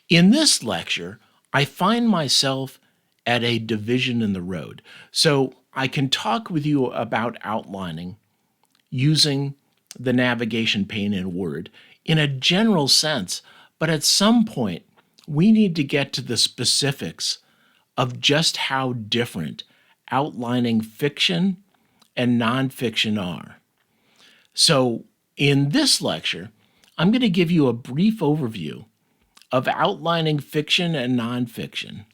In this lecture, I find myself at a division in the road. So I can talk with you about outlining using the navigation pane in Word in a general sense, but at some point, we need to get to the specifics of just how different outlining fiction and nonfiction are. So, in this lecture, I'm going to give you a brief overview of outlining fiction and nonfiction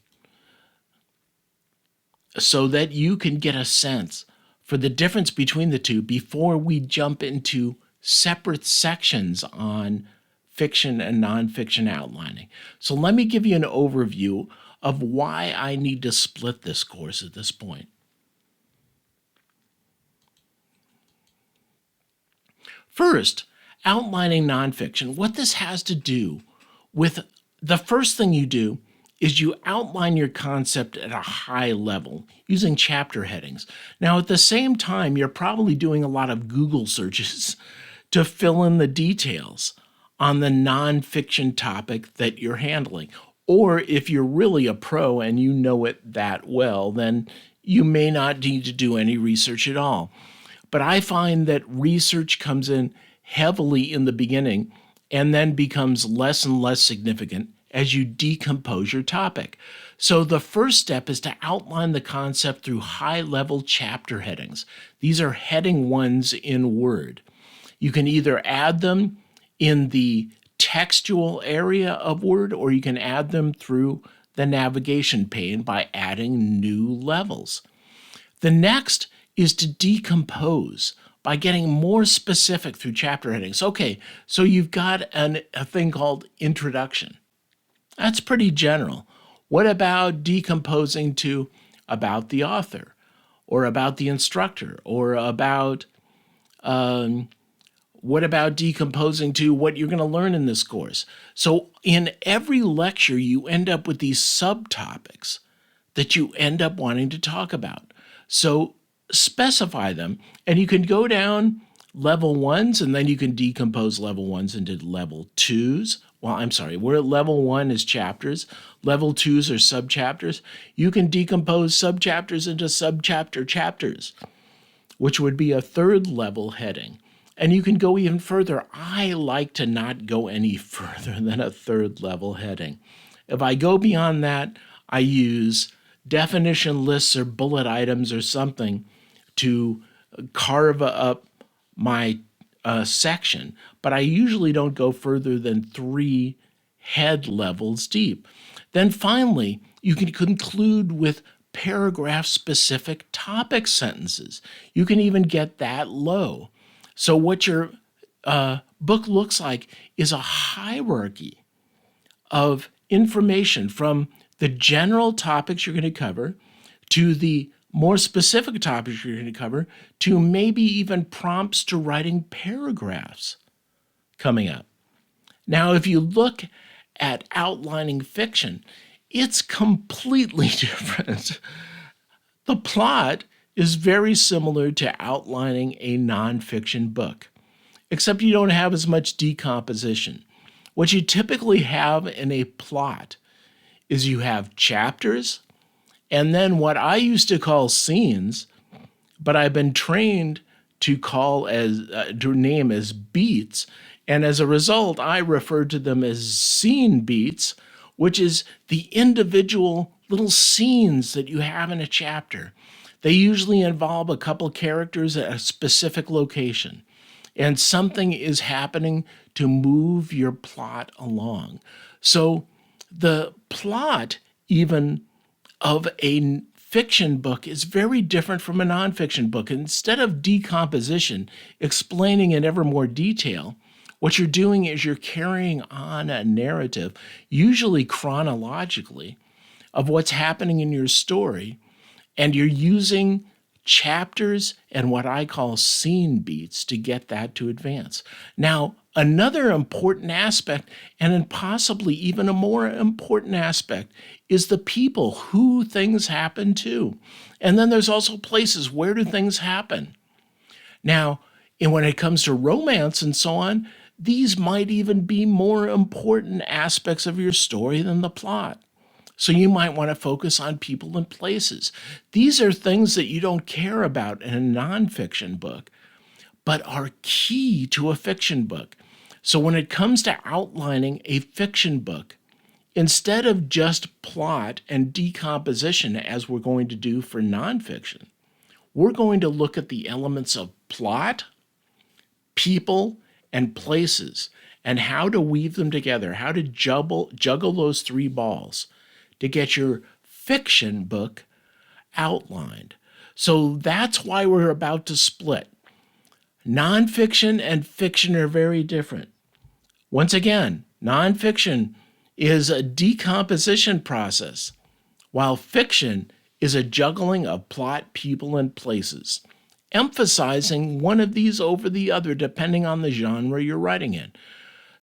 so that you can get a sense for the difference between the two before we jump into separate sections on fiction and nonfiction outlining. So let me give you an overview of why I need to split this course at this point. First, outlining nonfiction. What this has to do with the first thing you do is you outline your concept at a high level using chapter headings. Now, at the same time, you're probably doing a lot of Google searches to fill in the details on the nonfiction topic that you're handling. Or if you're really a pro and you know it that well, then you may not need to do any research at all. But I find that research comes in heavily in the beginning and then becomes less and less significant as you decompose your topic. So the first step is to outline the concept through high-level chapter headings. These are heading ones in Word. You can either add them in the textual area of Word, or you can add them through the navigation pane by adding new levels. The next is to decompose by getting more specific through chapter headings. Okay, so you've got a thing called introduction. That's pretty general. What about decomposing to about the author, or about the instructor, or about what about decomposing to what you're going to learn in this course? So in every lecture, you end up with these subtopics that you end up wanting to talk about. So specify them, and you can go down level ones, and then you can decompose level ones into level twos. Well, I'm sorry, we're at level one is chapters. Level twos are subchapters. You can decompose subchapters into subchapter chapters, which would be a third level heading. And you can go even further. I like to not go any further than a third level heading. If I go beyond that, I use definition lists or bullet items or something to carve up my section, but I usually don't go further than 3 head levels deep. Then finally, you can conclude with paragraph-specific topic sentences. You can even get that low. So what your book looks like is a hierarchy of information from the general topics you're going to cover to the more specific topics you're going to cover to maybe even prompts to writing paragraphs coming up. Now, if you look at outlining fiction, it's completely different. The plot is very similar to outlining a nonfiction book, except you don't have as much decomposition. What you typically have in a plot is you have chapters, and then what I used to call scenes, but I've been trained to call to name as beats, and as a result, I refer to them as scene beats, which is the individual little scenes that you have in a chapter. They usually involve a couple characters at a specific location, and something is happening to move your plot along. So the plot even of a fiction book is very different from a nonfiction book. Instead of decomposition, explaining in ever more detail, what you're doing is you're carrying on a narrative, usually chronologically, of what's happening in your story, and you're using chapters and what I call scene beats to get that to advance. Now, another important aspect, and possibly even a more important aspect, is the people who things happen to. And then there's also places, where do things happen? Now, and when it comes to romance and so on, these might even be more important aspects of your story than the plot. So you might want to focus on people and places. These are things that you don't care about in a nonfiction book, but are key to a fiction book. So when it comes to outlining a fiction book, instead of just plot and decomposition as we're going to do for nonfiction, we're going to look at the elements of plot, people, and places, and how to weave them together, how to juggle those three balls to get your fiction book outlined. So that's why we're about to split. Nonfiction and fiction are very different. Once again, nonfiction is a decomposition process, while fiction is a juggling of plot, people, and places, emphasizing one of these over the other depending on the genre you're writing in.